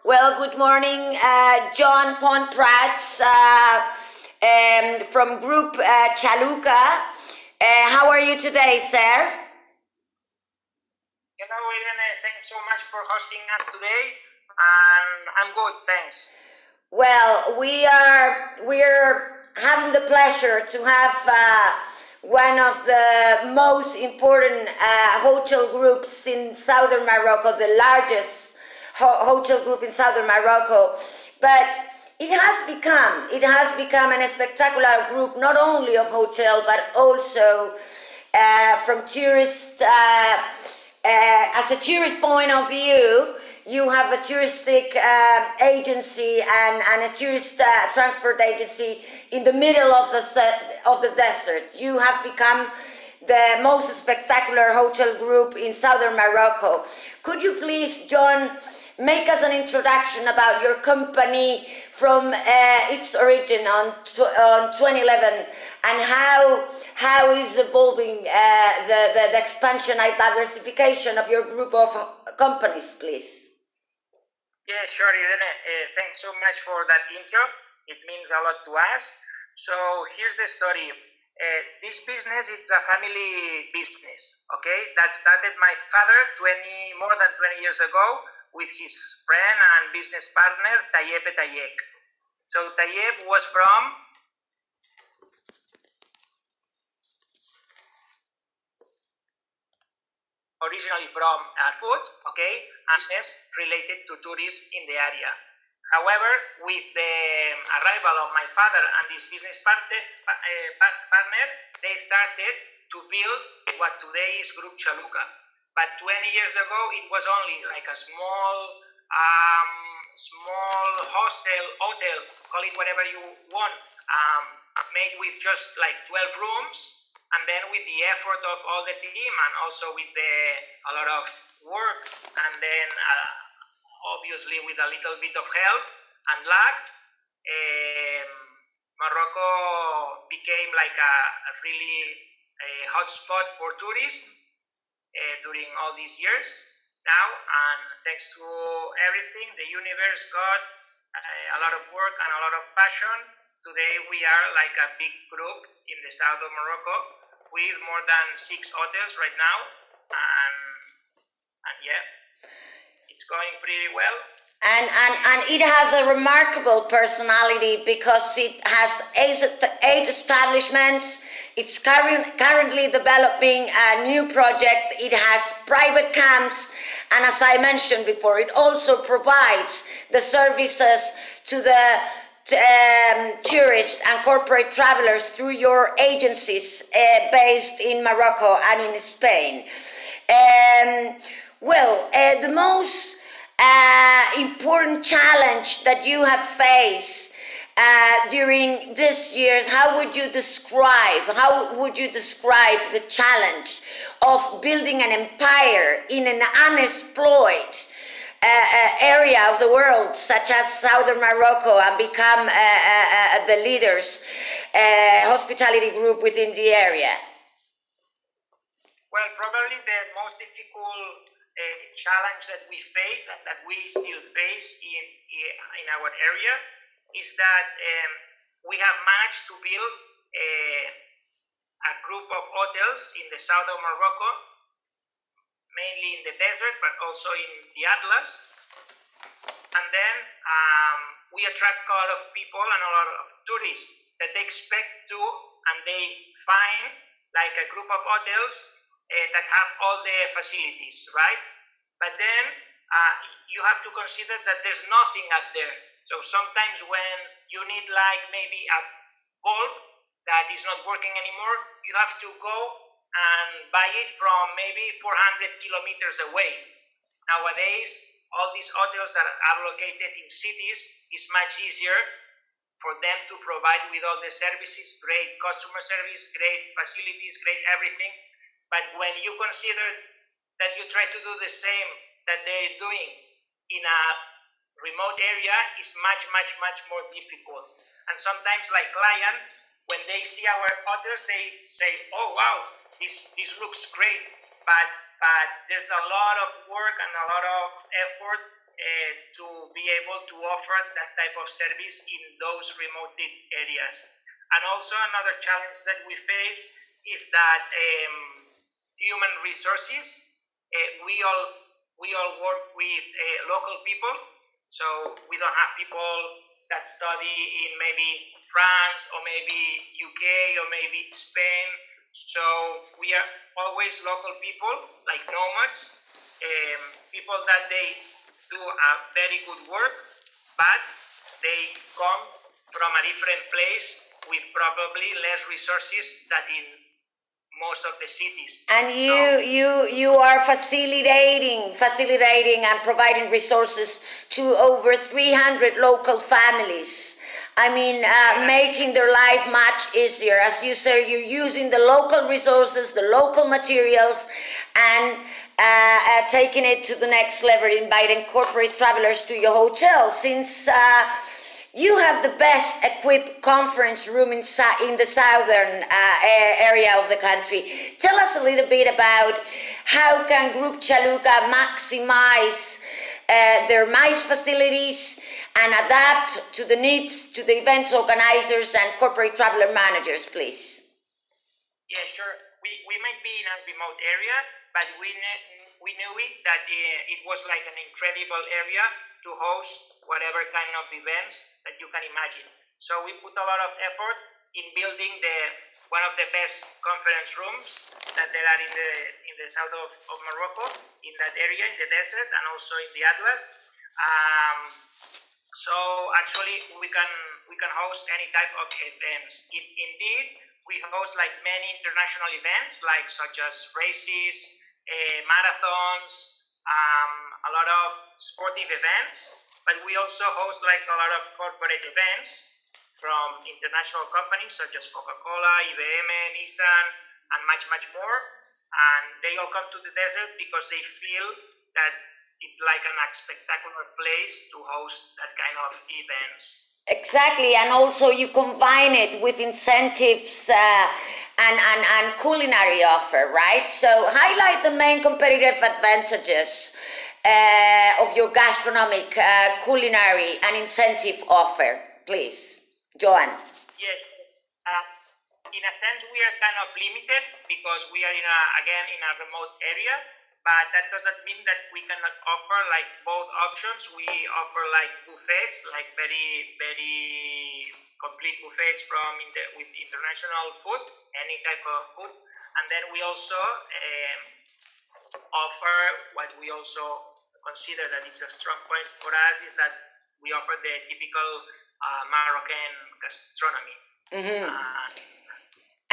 Well, good morning, Joan Pont Prats from Grup Xaluca. How are you today, sir? Irene, thanks so much for hosting us today, and I'm good, thanks. Well, we're having the pleasure to have one of the most important hotel groups in Southern Morocco, the largest hotel group in Southern Morocco, but it has become a spectacular group, not only of hotel but also from tourist as a tourist point of view. You have a touristic agency and a tourist transport agency in the middle of the desert. You have become the most spectacular hotel group in Southern Morocco. Could you please, John, make us an introduction about your company from its origin on 2011 and how is evolving the expansion and diversification of your group of companies, please? Yeah, sure, Irene. Thanks so much for that intro. It means a lot to us. So here's the story. This business is a family business, okay? That started my father more than 20 years ago with his friend and business partner, Tayeb Ettaiek. So Tayeb was originally from food, okay, and business related to tourism in the area. However, with the arrival of my father and his business partner, they started to build what today is Grup Xaluca. But 20 years ago, it was only like a small hotel, call it whatever you want, made with just like 12 rooms. And then with the effort of all the team and also with a lot of work and then obviously with a little bit of help and luck, Morocco became like a really hot spot for tourism during all these years now, and thanks to everything, the universe got a lot of work and a lot of passion. Today we are like a big group in the south of Morocco with more than 6 hotels right now, and yeah, it's going pretty well. And it has a remarkable personality because it has 8 establishments. It's currently developing a new project. It has private camps, and as I mentioned before, it also provides the services to the tourists and corporate travelers through your agencies based in Morocco and in Spain. The most important challenge that you have faced during this years, how would you describe the challenge of building an empire in an unexplored area of the world such as Southern Morocco and become the leaders hospitality group within the area? Well, probably the most difficult challenge that we face and that we still face in our area is that we have managed to build a group of hotels in the south of Morocco, mainly in the desert, but also in the Atlas. And then we attract a lot of people and a lot of tourists that they expect to, and they find like a group of hotels that have all the facilities, right? But then you have to consider that there's nothing up there. So sometimes when you need like maybe a bulb that is not working anymore, you have to go and buy it from maybe 400 kilometers away. Nowadays, all these hotels that are located in cities is much easier for them to provide with all the services, great customer service, great facilities, great everything. But when you consider that you try to do the same that they're doing in a remote area, is much more difficult. And sometimes like clients, when they see our hotels, they say, oh wow, this looks great, but there's a lot of work and a lot of effort to be able to offer that type of service in those remote areas. And also another challenge that we face is that human resources. We all work with local people, so we don't have people that study in maybe France or maybe UK or maybe Spain. So we are always local people, like nomads, people that they do a very good work, but they come from a different place with probably less resources than in most of the cities. And you are facilitating and providing resources to over 300 local families. I mean, making their life much easier. As you say, you're using the local resources, the local materials, and taking it to the next level, inviting corporate travelers to your hotel. Since you have the best equipped conference room in the southern area of the country. Tell us a little bit about how can Grup Xaluca maximize their MICE facilities and adapt to the needs to the events organizers and corporate traveler managers, please. Yeah, sure. We might be in a remote area, but we knew that it was like an incredible area to host whatever kind of events that you can imagine. So we put a lot of effort in building one of the best conference rooms that there are in the south of Morocco, in that area, in the desert, and also in the Atlas. So actually we can host any type of events. Indeed, we host like many international events, like such as races, marathons, a lot of sportive events, but we also host like a lot of corporate events from international companies such as Coca-Cola, IBM, Nissan, and much more. And they all come to the desert because they feel that it's like a spectacular place to host that kind of events. Exactly, and also you combine it with incentives and culinary offer, right? So highlight the main competitive advantages of your gastronomic, culinary, and incentive offer, please, Joan. Yes. In a sense, we are kind of limited because we are in a remote area. But that doesn't mean that we cannot offer like both options. We offer like buffets, like very complete buffets with international food, any type of food, and then we also offer what we also consider that it's a strong point for us is that we offer the typical Moroccan gastronomy. Mm-hmm.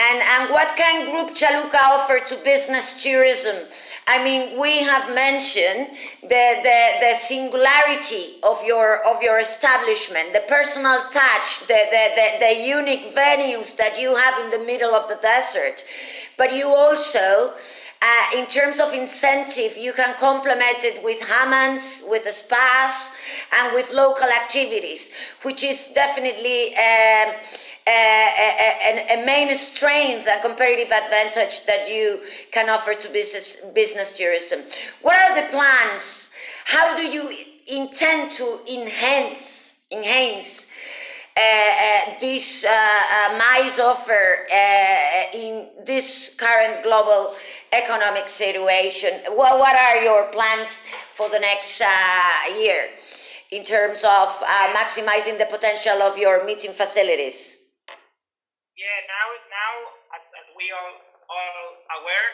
And what can Grup Xaluca offer to business tourism? I mean, we have mentioned the singularity of your establishment, the personal touch, the unique venues that you have in the middle of the desert. But you also, in terms of incentive, you can complement it with hammams, with spas, and with local activities, which is definitely a main strength and comparative advantage that you can offer to business tourism. What are the plans? How do you intend to enhance this MICE offer in this current global economic situation? What are your plans for the next year in terms of maximizing the potential of your meeting facilities? Yeah, now as we all aware,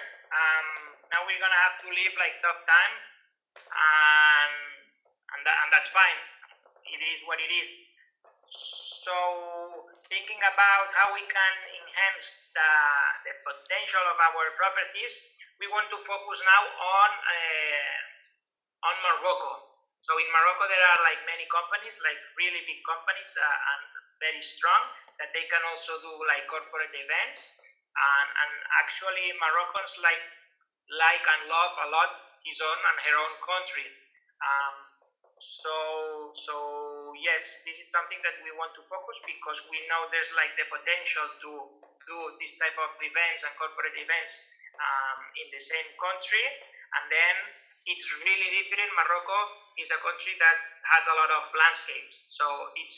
now we're gonna have to live like tough times, and that's fine. It is what it is. So thinking about how we can enhance the potential of our properties, we want to focus now on Morocco. So in Morocco there are like many companies, like really big companies and very strong, that they can also do like corporate events, and actually Moroccans like and love a lot his own and her own country. So yes, this is something that we want to focus because we know there's like the potential to do this type of events and corporate events in the same country, and then it's really different. Morocco is a country that has a lot of landscapes. So it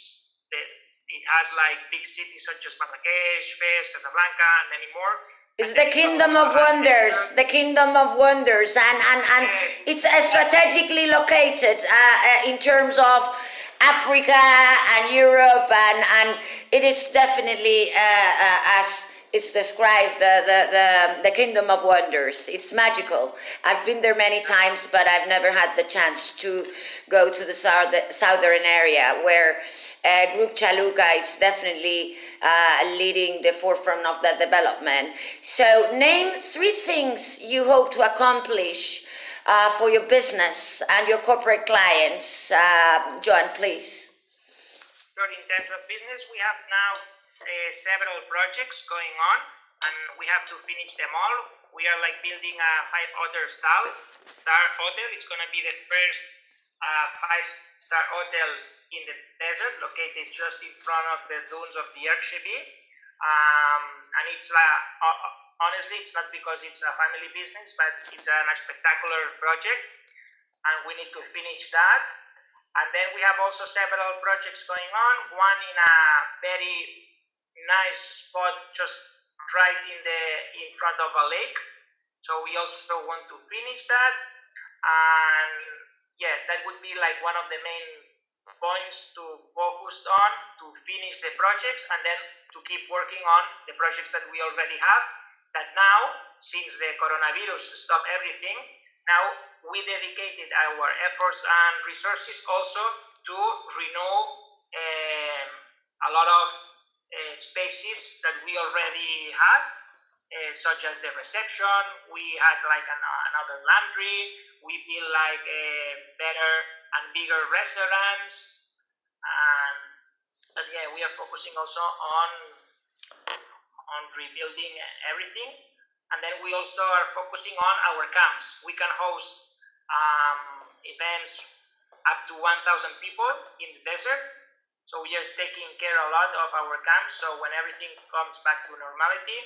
has like big cities such as Marrakesh, Fez, Casablanca, and many more. It's the kingdom of wonders, the kingdom of wonders, and it's strategically located in terms of Africa and Europe, and it is definitely as it's described the kingdom of wonders. It's magical. I've been there many times, but I've never had the chance to go to the southern area where Grup Xaluca is definitely leading the forefront of that development. So name 3 things you hope to accomplish for your business and your corporate clients. Joan, please. So in terms of business, we have now several projects going on, and we have to finish them all. We are like building a 5-star hotel. It's going to be the first 5-star hotel in the desert, located just in front of the dunes of the Erg Chebbi. And it's honestly, it's not because it's a family business, but it's a spectacular project, and we need to finish that. And then we have also several projects going on. One in a very nice spot, just right in front of a lake. So we also want to finish that. And yeah, that would be like one of the main points to focus on, to finish the projects, and then to keep working on the projects that we already have, that now, since the coronavirus stopped everything, now we dedicated our efforts and resources also to renew a lot of spaces that we already had, such as the reception. We had like another laundry. We built like better and bigger restaurants, and yeah, we are focusing also on rebuilding everything. And then we also are focusing on our camps. We can host events up to 1,000 people in the desert. So we are taking care a lot of our camps. So when everything comes back to normality,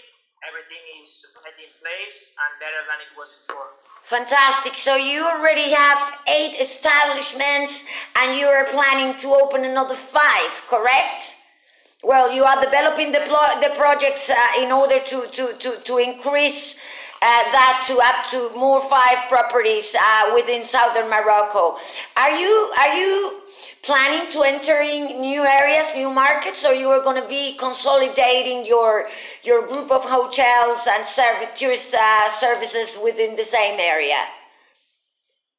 everything is right in place and better than it was before. Fantastic. So you already have 8 establishments and you are planning to open another 5, correct? Well, you are developing the projects in order to increase that to up to more 5 properties within Southern Morocco. Are you planning to enter in new areas, new markets, or you are going to be consolidating your group of hotels and tourist services within the same area?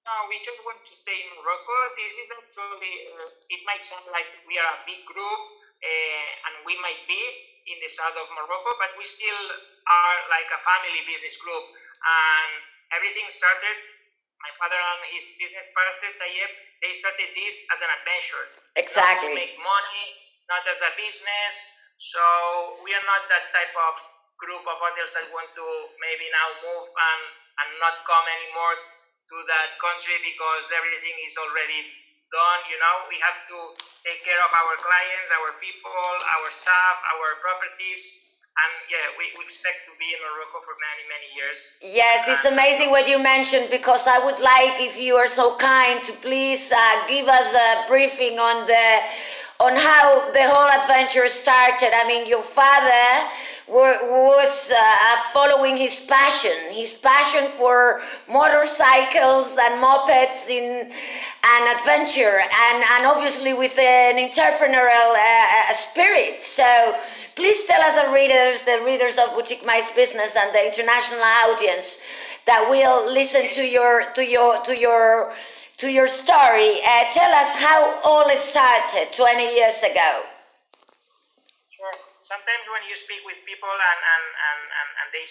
No, we just want to stay in Morocco. This is actually, it might sound like we are a big group, and we might be in the south of Morocco, but we still are like a family business group. And everything started, my father and his business partner, Tayeb, they started this as an adventure. Exactly. Not to make money, not as a business. So we are not that type of group of hotels that want to maybe now move and not come anymore to that country because everything is already done. We have to take care of our clients, our people, our staff, our properties. And yeah, we expect to be in Morocco for many, many years. Yes, it's amazing what you mentioned, because I would like, if you are so kind, to please give us a briefing on how the whole adventure started. I mean, your father was following his passion for motorcycles and mopeds in an adventure, and obviously with an entrepreneurial spirit. So please tell us, the readers of Boutique Mice Business and the international audience that will listen to your story. Tell us how all started 20 years ago. Sure. Sometimes when you speak with people and they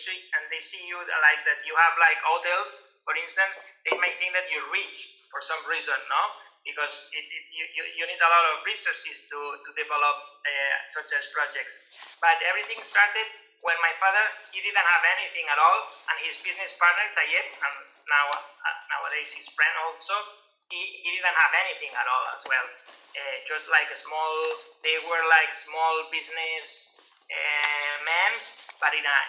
see you like that you have like hotels, for instance, they might think that you're rich for some reason, no? Because you need a lot of resources to develop such as projects. But everything started when my father, he didn't have anything at all, and his business partner, Tayeb, and nowadays his friend also, he didn't have anything at all as well. Just like they were like small business men, but in a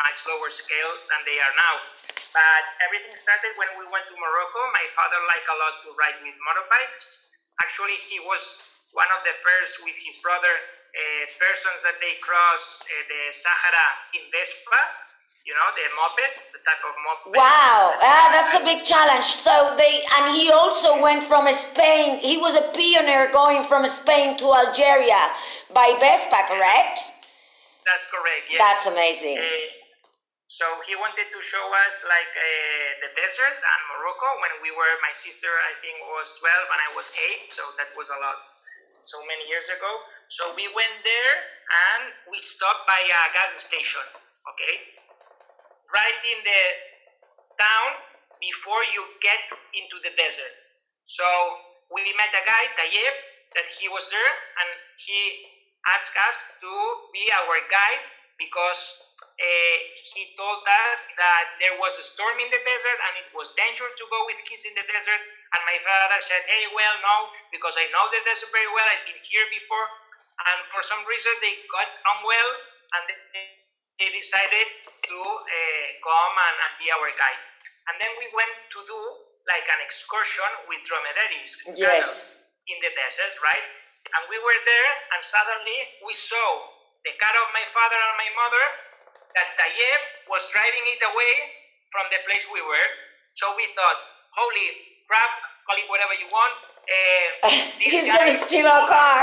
much lower scale than they are now. But everything started when we went to Morocco. My father liked a lot to ride with motorbikes. Actually, he was one of the first with his brother persons that they crossed the Sahara in Vespa, you know, the moped, the type of moped. Wow, that's a big challenge. So and he also went from Spain. He was a pioneer going from Spain to Algeria by Vespa, correct? That's correct, yes. That's amazing. So he wanted to show us like the desert and Morocco when we were, my sister I think was 12 and I was 8, so that was a lot, so many years ago. So we went there and we stopped by a gas station, okay? Right in the town before you get into the desert. So we met a guy, Tayeb, that he was there and he asked us to be our guide because he told us that there was a storm in the desert and it was dangerous to go with kids in the desert. And my father said, hey, well, no, because I know the desert very well. I've been here before. And for some reason, they got unwell and they decided to come and be our guide. And then we went to do like an excursion with dromedaries, camels, in the desert, right? And we were there and suddenly we saw the car of my father and my mother that Tayeb was driving it away from the place we were. So we thought, holy crap, call it whatever you want. He's going to steal our car.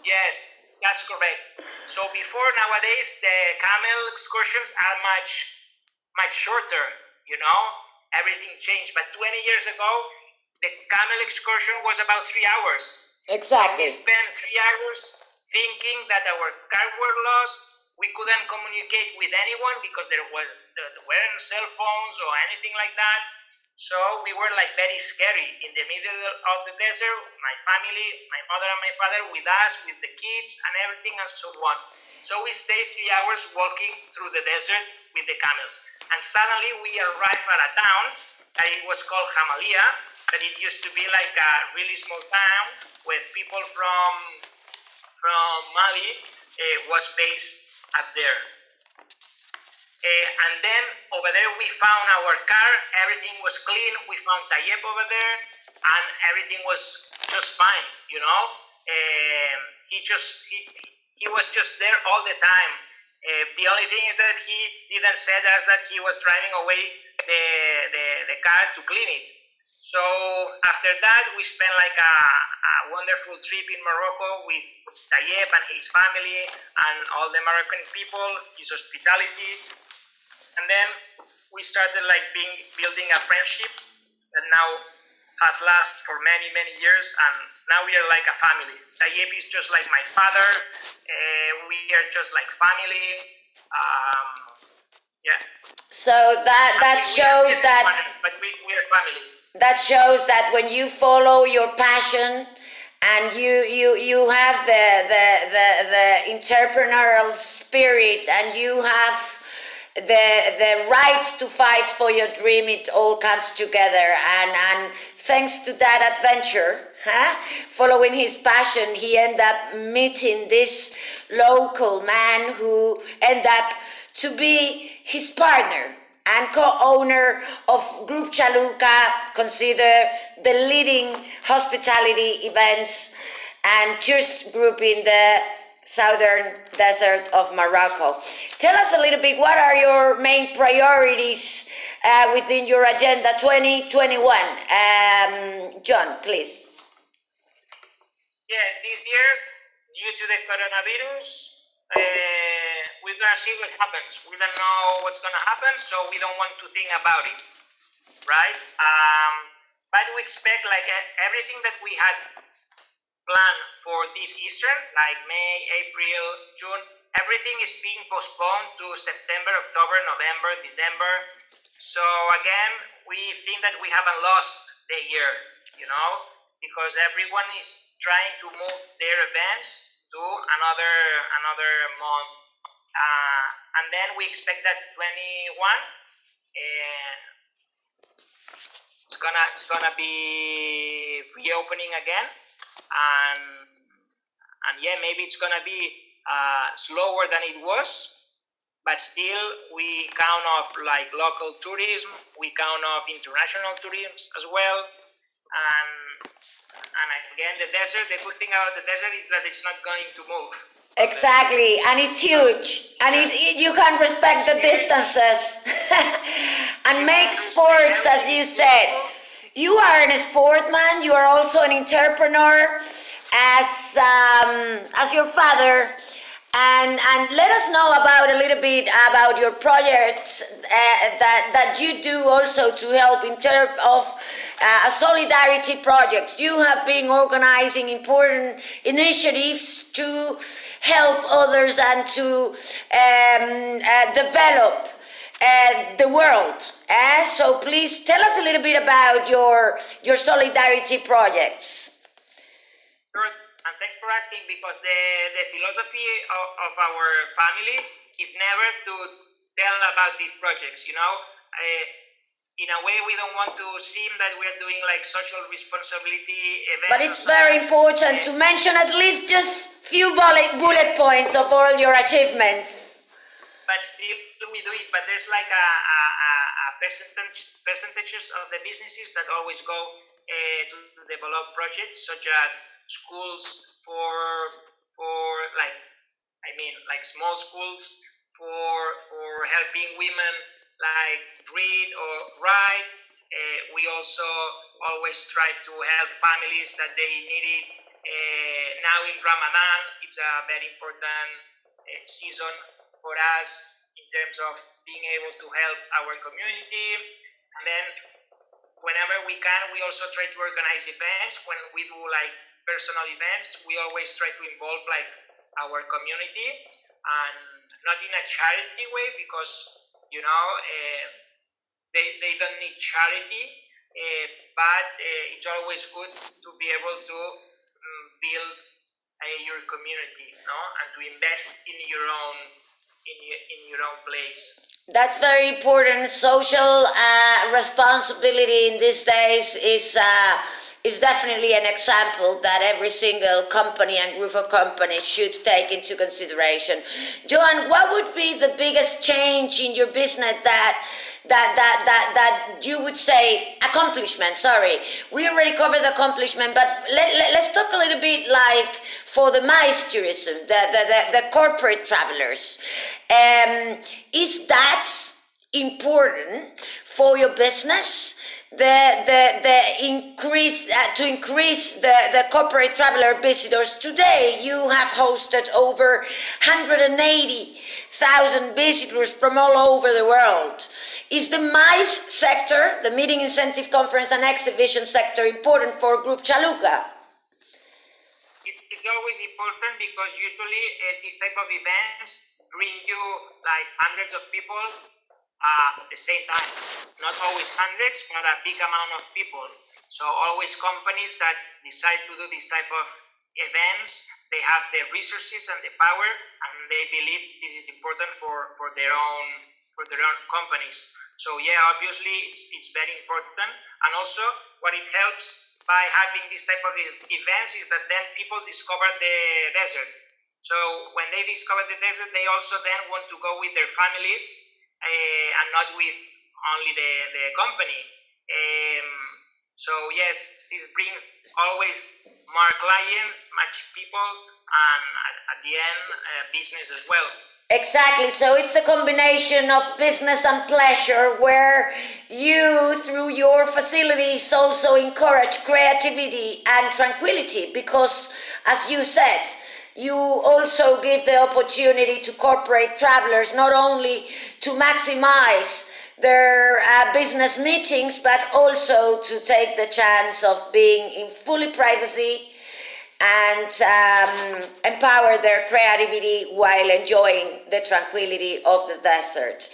Yes, that's correct. So before, nowadays, the camel excursions are much shorter, you know. Everything changed. But 20 years ago, the camel excursion was about 3 hours. Exactly. So we spent 3 hours thinking that our car were lost. We couldn't communicate with anyone because there weren't cell phones or anything like that. So we were like very scary in the middle of the desert. My family, my mother and my father with us, with the kids and everything and so on. So we stayed 3 hours walking through the desert with the camels. And suddenly we arrived at a town that it was called Jamalia, but it used to be like a really small town where people from Mali was based up there. And then over there we found our car, everything was clean, we found Tayeb over there, and everything was just fine, you know. He was just there all the time. The only thing is that he didn't say to us that he was driving away the car to clean it. So after that, we spent like a wonderful trip in Morocco with Tayeb and his family and all the Moroccan people, his hospitality. And then we started like building a friendship that now has lasted for many, many years. And now we are like a family. Tayeb is just like my father. We are just like family. Yeah. So that shows that... But we are family. That shows that when you follow your passion and you have the entrepreneurial spirit and you have the rights to fight for your dream, it all comes together. And thanks to that adventure, following his passion, he ended up meeting this local man who ended up to be his partner and co-owner of Grup Xaluca, considered the leading hospitality events and tourist group in the southern desert of Morocco. Tell us a little bit, what are your main priorities within your agenda 2021? Joan, please. Yeah, this year, due to the coronavirus, we're going to see what happens. We don't know what's going to happen, so we don't want to think about it, right? But we expect like everything that we had planned for this Easter, like May, April, June, everything is being postponed to September, October, November, December. So again, we think that we haven't lost the year, you know, because everyone is trying to move their events to another month, and then we expect that 21 it's gonna be reopening again, and yeah, maybe it's gonna be slower than it was, but still we count of like local tourism, we count of international tourism as well, and again the desert. The good thing about the desert is that it's not going to move. Exactly, and it's huge, and you can respect the distances and make sports, as you said. You are a sportsman. You are also an entrepreneur, as your father. And let us know about a little bit about your projects that you do also to help in terms of solidarity projects. You have been organizing important initiatives to help others and to develop the world. So please tell us a little bit about your solidarity projects. Sure. And thanks for asking, because the philosophy of our family is never to tell about these projects. In a way, we don't want to seem that we're doing like social responsibility events. But it's very important to mention at least just few bullet points of all your achievements. But still, we do it. But there's like a percentages of the businesses that always go to develop projects such as schools for like small schools for helping women like read or write. We also always try to help families that they need it. Now in Ramadan, it's a very important season for us in terms of being able to help our community. And then whenever we can, we also try to organize events. When we do like personal events, we always try to involve like our community, and not in a charity way, because they don't need charity, but it's always good to be able to build your community, and to invest in your own place. That's very important. Social responsibility in these days is definitely an example that every single company and group of companies should take into consideration. Joan, what would be the biggest change in your business that you would say accomplishment? Sorry, we already covered the accomplishment, but let's talk a little bit like for the MICE tourism, the corporate travelers. Is that important for your business? The increase to increase the corporate traveler visitors. Today you have hosted over 180,000 visitors from all over the world. Is the MICE sector, the meeting incentive conference and exhibition sector, important for Grup Xaluca? It's always important, because usually this type of events bring you like hundreds of people at the same time. Not always hundreds, but a big amount of people. So always companies that decide to do this type of events, they have the resources and the power, and they believe this is important for their own companies. So yeah, obviously it's very important. And also what it helps by having this type of events is that then people discover the desert. So when they discover the desert, they also then want to go with their families, and not with only the company. So yes, this brings always more clients, much people, and at the end, business as well. Exactly, so it's a combination of business and pleasure, where you, through your facilities, also encourage creativity and tranquility, because, as you said, you also give the opportunity to corporate travelers not only to maximize their business meetings, but also to take the chance of being in fully privacy and empower their creativity while enjoying the tranquility of the desert.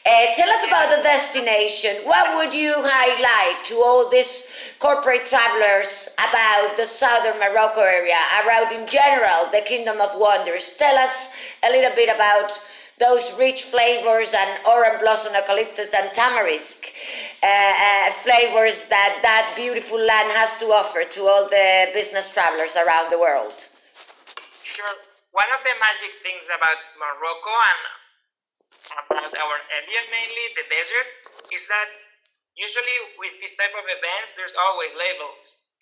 Tell us about the destination. What would you highlight to all these corporate travelers about the Southern Morocco area, around in general the Kingdom of Wonders? Tell us a little bit about those rich flavors and orange blossom, eucalyptus and tamarisk flavors that beautiful land has to offer to all the business travelers around the world. Sure. One of the magic things about Morocco, and about our area, mainly the desert, is that usually with this type of events, there's always labels.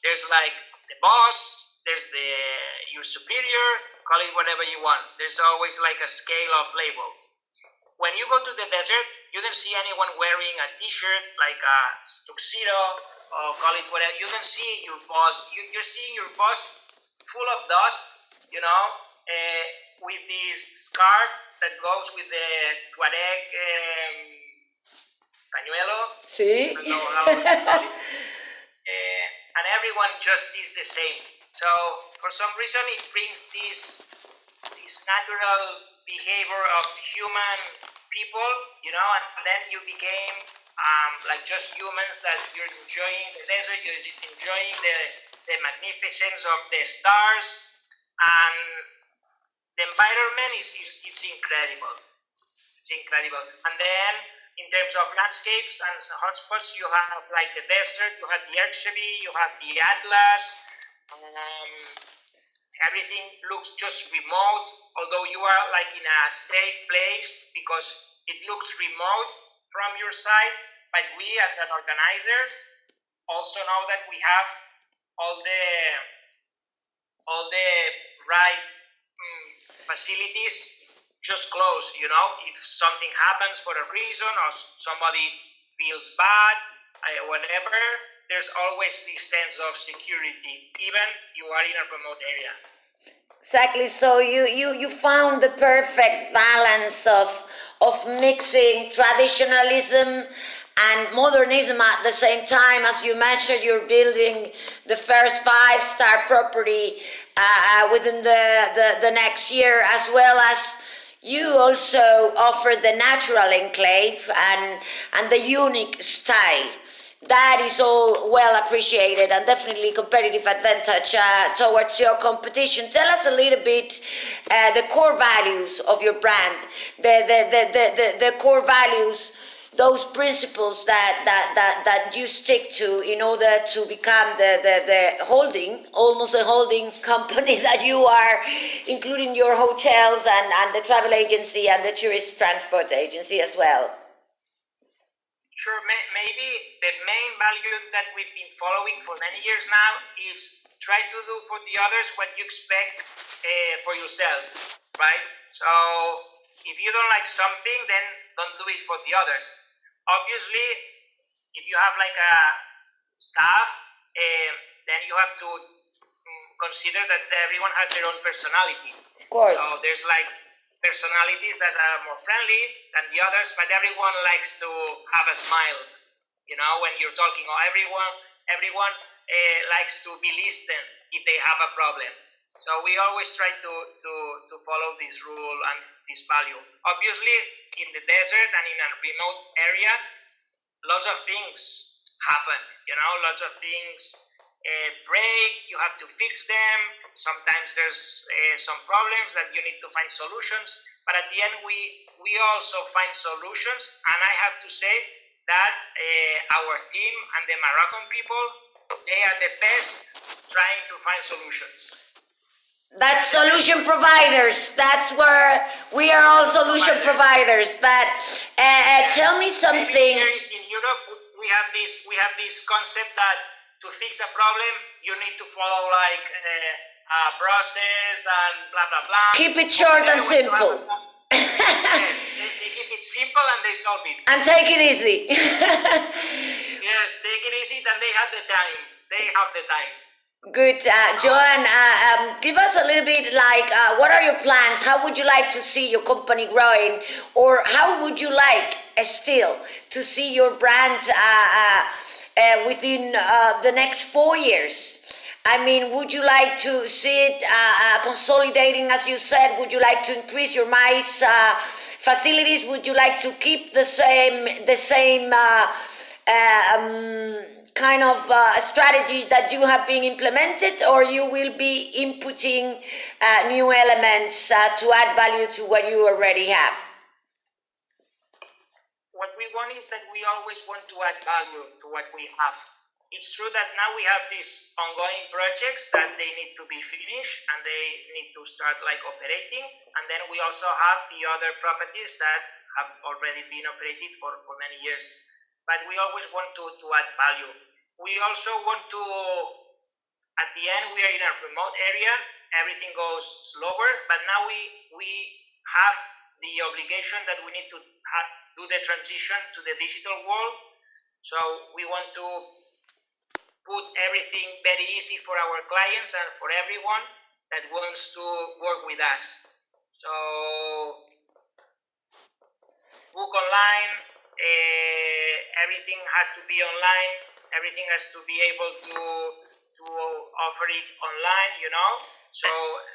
There's like the boss, there's your superior, call it whatever you want. There's always like a scale of labels. When you go to the desert, you don't see anyone wearing a t-shirt like a tuxedo or call it whatever. You don't see your boss. You're seeing your boss full of dust, with this scarf that goes with the Tuareg pañuelo. Sí. I don't know how to call it. And everyone just is the same. So for some reason, it brings this natural behavior of human people, and then you became like just humans that you're enjoying the desert, you're enjoying the magnificence of the stars, and the environment it's incredible. It's incredible. And then in terms of landscapes and hotspots, you have like the desert, you have the Erg Chebbi, you have the Atlas. Everything looks just remote, although you are like in a safe place because it looks remote from your side. But we as an organizers also know that we have all the right facilities just close. If something happens for a reason or somebody feels bad, whatever, there's always this sense of security, even you are in a remote area. Exactly. So you found the perfect balance of mixing traditionalism and modernism at the same time. As you mentioned, you're building the first 5-star property within the next year, as well as you also offer the natural enclave and the unique style. That is all well appreciated and definitely competitive advantage towards your competition. Tell us a little bit the core values of your brand, the core values, those principles that you stick to in order to become the holding, almost a holding company that you are, including your hotels and the travel agency and the tourist transport agency as well. Sure, maybe the main value that we've been following for many years now is try to do for the others what you expect for yourself, right? So if you don't like something, then don't do it for the others. Obviously, if you have like a staff, then you have to consider that everyone has their own personality. Of course. So there's like personalities that are more friendly than the others, but everyone likes to have a smile, when you're talking, or everyone likes to be listened if they have a problem. So we always try to follow this rule and this value. Obviously, in the desert and in a remote area, lots of things happen, lots of things break, you have to fix them. Sometimes there's some problems that you need to find solutions, but at the end we also find solutions, and I have to say that our team and the Moroccan people, they are the best trying to find solutions. That's solution providers. That's where we are all solution providers. But tell me something. Maybe here in Europe we have this concept that to fix a problem, you need to follow like a process and blah blah blah. Keep it short and simple. Yes, they keep it simple and they solve it. And take it easy. Yes, take it easy, and they have the time. They have the time. Good, Joan. Give us a little bit like what are your plans? How would you like to see your company growing, or how would you like still to see your brand within the next 4 years? I mean, would you like to see it consolidating, as you said? Would you like to increase your MICE facilities? Would you like to keep the same kind of strategy that you have been implemented, or you will be inputting new elements to add value to what you already have? What we want is that we always want to add value to what we have. it's true that now we have these ongoing projects that they need to be finished and they need to start like operating. And then we also have the other properties that have already been operated for many years. But we always want to add value. We also want to, at the end, we are in a remote area, everything goes slower, but now we have the obligation that we need to do the transition to the digital world. So we want to put everything very easy for our clients and for everyone that wants to work with us. So book online, everything has to be online, everything has to be able to offer it online, you know. So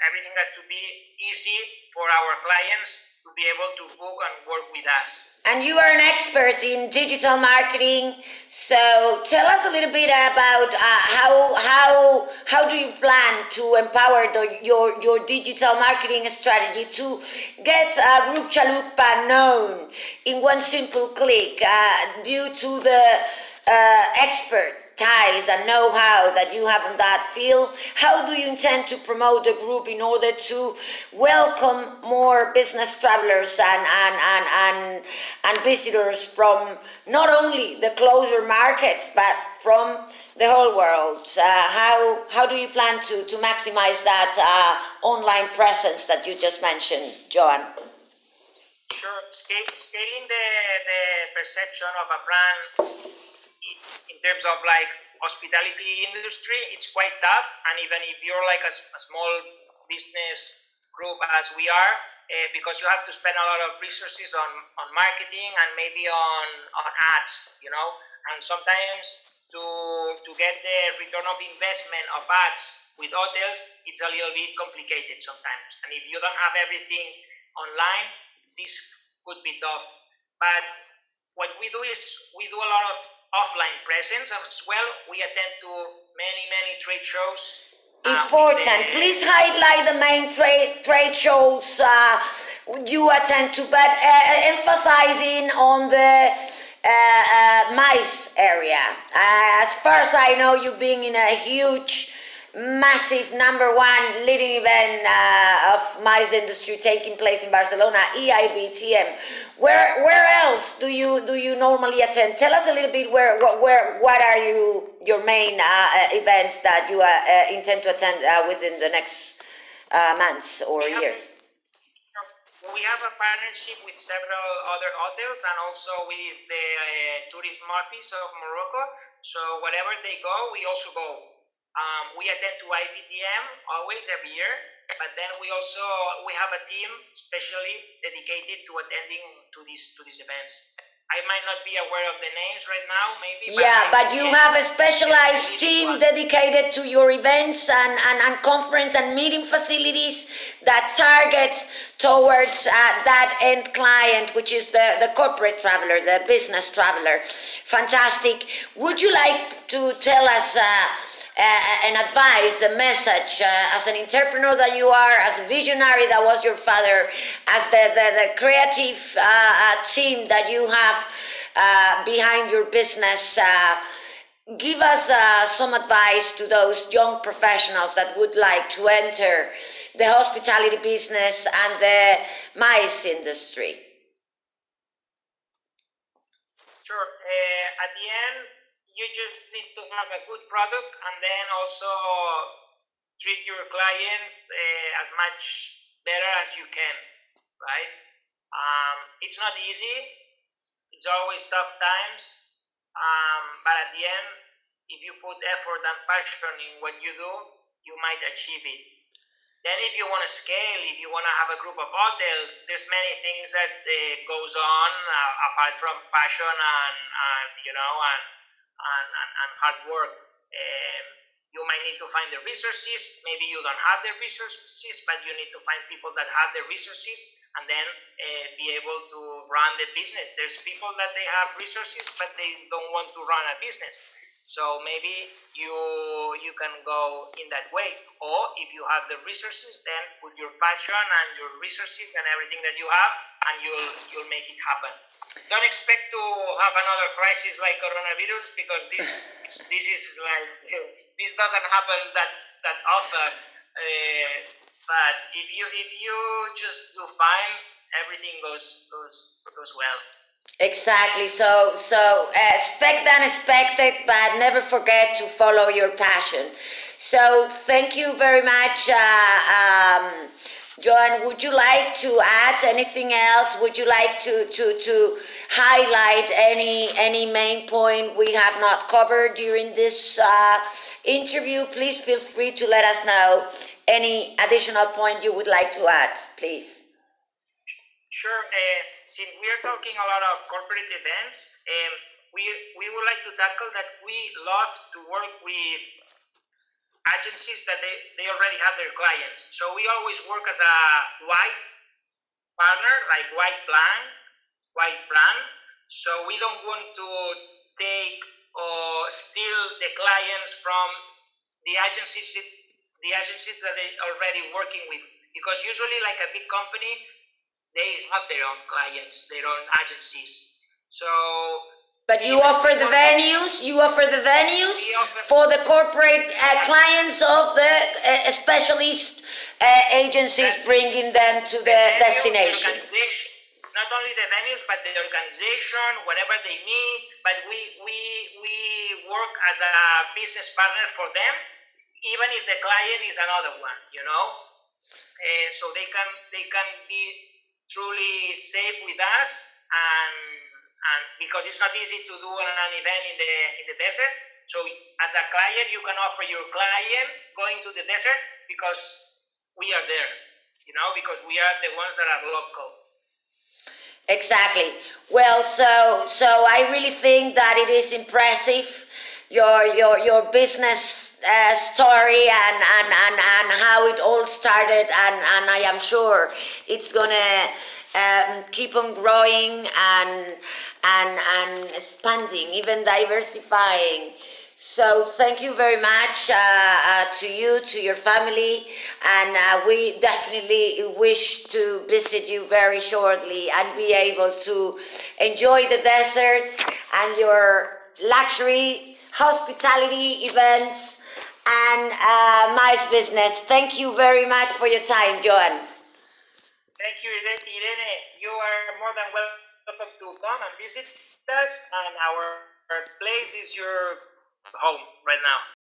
everything has to be easy for our clients to be able to book and work with us. And you are an expert in digital marketing, so tell us a little bit about how do you plan to empower your digital marketing strategy to get Grup Xaluca known in one simple click due to the expertise and know-how that you have in that field. How do you intend to promote the group in order to welcome more business travelers and visitors from not only the closer markets but from the whole world? How do you plan to maximize that online presence that you just mentioned, Joan? Sure. Scaling the perception of a brand in terms of like hospitality industry, it's quite tough. And even if you're like a small business group as we are, because you have to spend a lot of resources on marketing and maybe on ads, you know. And sometimes to get the return of investment of ads with hotels, it's a little bit complicated sometimes. And if you don't have everything online, this could be tough. But what we do is we do a lot of offline presence as well. We attend to many trade shows. Important. Please highlight the main trade shows you attend to, but emphasizing on the mice area. As far as I know, you've been in a huge, massive #1 leading event of mice industry taking place in Barcelona, EIBTM. Where else do you normally attend? Tell us a little bit what are your main events that you intend to attend within the next months or years? We have a partnership with several other hotels and also with the tourism office of Morocco. So wherever they go, we also go. We attend to IBTM always every year, but then we have a team specially dedicated to attending to these events. I might not be aware of the names right now, maybe. But you have a specialized team dedicated to your events and conference and meeting facilities that targets towards that end client, which is the corporate traveler, the business traveler. Fantastic. Would you like to tell us an advice, a message, as an entrepreneur that you are, as a visionary that was your father, as the creative team that you have behind your business? Give us some advice to those young professionals that would like to enter the hospitality business and the mice industry. Sure. At the end, you just need to have a good product and then also treat your client as much better as you can, right? It's not easy. It's always tough times. But at the end, if you put effort and passion in what you do, you might achieve it. Then if you want to scale, if you want to have a group of hotels, there's many things that goes on apart from passion and hard work. You might need to find the resources. Maybe you don't have the resources, but you need to find people that have the resources and then be able to run the business. There's people that they have resources, but they don't want to run a business. So maybe you can go in that way. Or if you have the resources, then put your passion and your resources and everything that you have and you'll make it happen. Don't expect to have another crisis like coronavirus, because this is like this doesn't happen that often. But if you just do fine, everything goes well. Exactly. So expect the unexpected, but never forget to follow your passion. So thank you very much, Joan. Would you like to add anything else? Would you like to highlight any main point we have not covered during this interview? Please feel free to let us know any additional point you would like to add, please. Sure. Since we are talking a lot of corporate events, we would like to tackle that we love to work with agencies that they already have their clients. So we always work as a white partner, like white brand. So we don't want to take or steal the clients from the agencies that they already working with, because usually, like a big company, they have their own clients, their own agencies. So, but you offer the venues. You offer the venues for the corporate clients of the specialist agencies, bringing them to the destination. Not only the venues, but the organization, whatever they need. But we work as a business partner for them, even if the client is another one. So they can be truly safe with us, and because it's not easy to do an event in the desert. So as a client, you can offer your client going to the desert because we are there, because we are the ones that are local. Exactly. Well, so I really think that it is impressive, your business story and how it all started, and I am sure it's gonna keep on growing and expanding, even diversifying. So thank you very much to you, to your family, and we definitely wish to visit you very shortly and be able to enjoy the desert and your luxury hospitality events and nice business. Thank you very much for your time, Joan. Thank you, Irene. You are more than welcome to come and visit us, and our place is your home right now.